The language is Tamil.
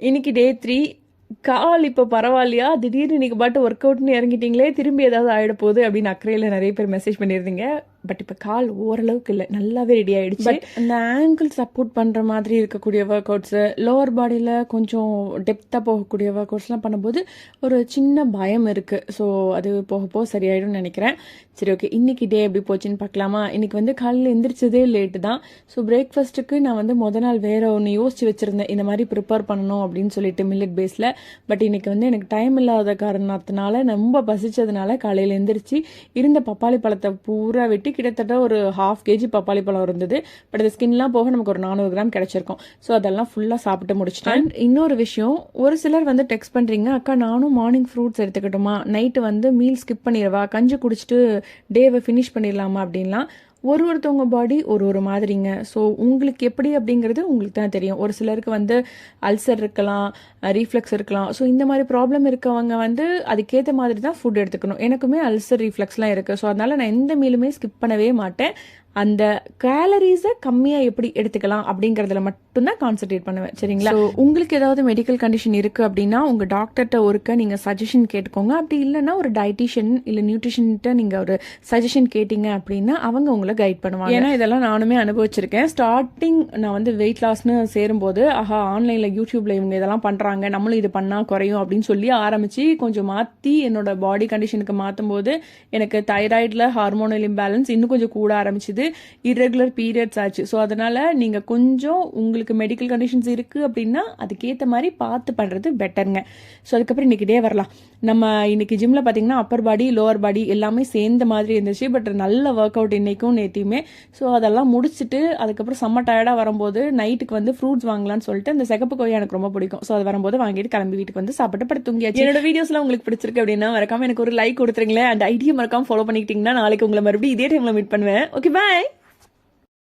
இன்னைக்கு டே 3. கால் இப்போ பரவாயில்லையா? திடீர்னு இன்னைக்கு பாட்டு ஒர்க் அவுட்னு இறங்கிட்டீங்களே, திரும்பி ஏதாவது ஆயிட போகுது அப்படின்னு அக்கறையில் நிறைய பேர் மெசேஜ் பண்ணியிருந்தீங்க. பட் இப்போ கால் ஓரளவுக்கு இல்லை, நல்லாவே ரெடி ஆயிடுச்சு. பட் அந்த ஆங்கிள் சப்போர்ட் பண்ணுற மாதிரி இருக்கக்கூடிய ஒர்க் அவுட்ஸு, லோவர் பாடியில் கொஞ்சம் டெப்த்தாக போகக்கூடிய ஒர்க் அவுட்ஸ்லாம் பண்ணும்போது ஒரு சின்ன பயம் இருக்குது. ஸோ அது போக போக சரியாயிடும்னு நினைக்கிறேன். சரி, ஓகே, இன்னைக்கு டே எப்படி போச்சுன்னு பார்க்கலாமா? இன்னைக்கு வந்து காலையில் எந்திரிச்சதே லேட்டு தான். ஸோ பிரேக்ஃபாஸ்ட்டுக்கு நான் வந்து முத நாள் வேற ஒன்று யோசிச்சு வச்சுருந்தேன், இந்த மாதிரி ப்ரிப்பேர் பண்ணணும் அப்படின்னு சொல்லிட்டு மில்லட் பேஸில். பட் இன்னைக்கு வந்து எனக்கு டைம் இல்லாத காரணத்தினால, ரொம்ப பசிச்சதுனால காலையில் எந்திரிச்சு இருந்த பப்பாளி பழத்தை பூரா வெட்டி கிட்டத்தட்ட ஒரு 1/2 kg பப்பாளி பழம் இருந்தது. பட் அது ஸ்கின்லாம் போக நமக்கு ஒரு 400 கிராம் கிடைச்சிருக்கும். ஸோ அதெல்லாம் ஃபுல்லாக சாப்பிட்டு முடிச்சிட்டேன். இன்னொரு விஷயம், ஒரு சிலர் வந்து டெக்ஸ்ட் பண்ணுறீங்க, அக்கா நானும் மார்னிங் ஃப்ரூட்ஸ் எடுத்துக்கட்டுமா, நைட்டு வந்து மீல் ஸ்கிப் பண்ணிடவா, கஞ்சி குடிச்சிட்டு டேவை ஃபினிஷ் பண்ணிடலாமா அப்படின்லாம். ஒருத்தவங்க பாடி ஒரு மாதிரிங்க. ஸோ உங்களுக்கு எப்படி அப்படிங்கிறது உங்களுக்கு தான் தெரியும். ஒரு சிலருக்கு வந்து அல்சர் இருக்கலாம், ரீஃப்ளெக்ஸ் இருக்கலாம். ஸோ இந்த மாதிரி ப்ராப்ளம் இருக்கவங்க வந்து அதுக்கேற்ற மாதிரி தான் ஃபுட் எடுத்துக்கணும். எனக்குமே அல்சர் ரீஃப்ளெக்ஸ்லாம் இருக்குது. ஸோ அதனால் நான் எந்த மீலுமே ஸ்கிப் பண்ணவே மாட்டேன். அந்த கேலரிஸை கம்மியாக எப்படி எடுத்துக்கலாம் அப்படிங்கிறதுல மட்டும்தான் கான்சென்ட்ரேட் பண்ணுவேன். சரிங்களா? உங்களுக்கு ஏதாவது மெடிக்கல் கண்டிஷன் இருக்குது அப்படின்னா உங்கள் டாக்டர்கிட்ட ஒருக்க நீங்கள் சஜஷன் கேட்டுக்கோங்க. அப்படி இல்லைன்னா ஒரு டயட்டிஷியன் இல்லை நியூட்ரிஷன்கிட்ட நீங்கள் ஒரு சஜஷன் கேட்டீங்க அப்படின்னா அவங்க உங்களை கைட் பண்ணுவாங்க. ஏன்னா இதெல்லாம் நானுமே அனுபவிச்சிருக்கேன். ஸ்டார்டிங் நான் வந்து வெயிட் லாஸ்னு சேரும்போது, ஆன்லைனில் யூடியூப்ல இவங்க இதெல்லாம் பண்ணுறாங்க, நம்மளும் இது பண்ணால் குறையும் அப்படின்னு சொல்லி ஆரம்பித்து கொஞ்சம் மாற்றி என்னோட பாடி கண்டிஷனுக்கு மாற்றும் போது எனக்கு தைராய்டில் ஹார்மோனல் இம்பேலன்ஸ் இன்னும் கொஞ்சம் கூட ஆரம்பிச்சுது. இர்ரெகுலர் பீரியட்ஸ் ஆச்சு. ஸோ அதனால நீங்கள் கொஞ்சம் உங்களுக்கு மெடிக்கல் கண்டிஷன்ஸ் இருக்குது அப்படின்னா அதுக்கேற்ற மாதிரி பார்த்து பண்ணுறது பெட்டருங்க. ஸோ அதுக்கப்புறம் இன்னைக்கு டே வரலாம். நம்ம இன்னைக்கு ஜிம்மில் பார்த்தீங்கன்னா அப்பர் பாடி லோவர் பாடி எல்லாமே சேர்ந்த மாதிரி இருந்துச்சு. பட் நல்ல ஒர்க் அவுட் இன்னைக்கும் நேத்தியுமே. ஸோ அதெல்லாம் முடிச்சுட்டு அதுக்கப்புறம் செம்ம டயர்டாக வரும்போது நைட்டுக்கு வந்து ஃப்ரூட்ஸ் வாங்கலாம்னு சொல்லிட்டு அந்த சிகப்பு கொய்யா எனக்கு ரொம்ப பிடிக்கும். ஸோ அது வரும்போது வாங்கிட்டு கிளம்பி வீட்டுக்கு வந்து சாப்பிட்டு படுத்து தூங்கியாச்சு. என்னோட வீடியோஸ்லாம் உங்களுக்கு பிடிச்சிருக்கு அப்படின்னா மறக்காம எனக்கு ஒரு லைக் கொடுத்துருங்களேன். அந்த ஐடியா மறக்காம ஃபாலோ பண்ணிக்கிட்டீங்கன்னா நாளைக்கு உங்களை மறுபடியும் இதே டைம்ல மீட் பண்ணுவேன். Okay, by.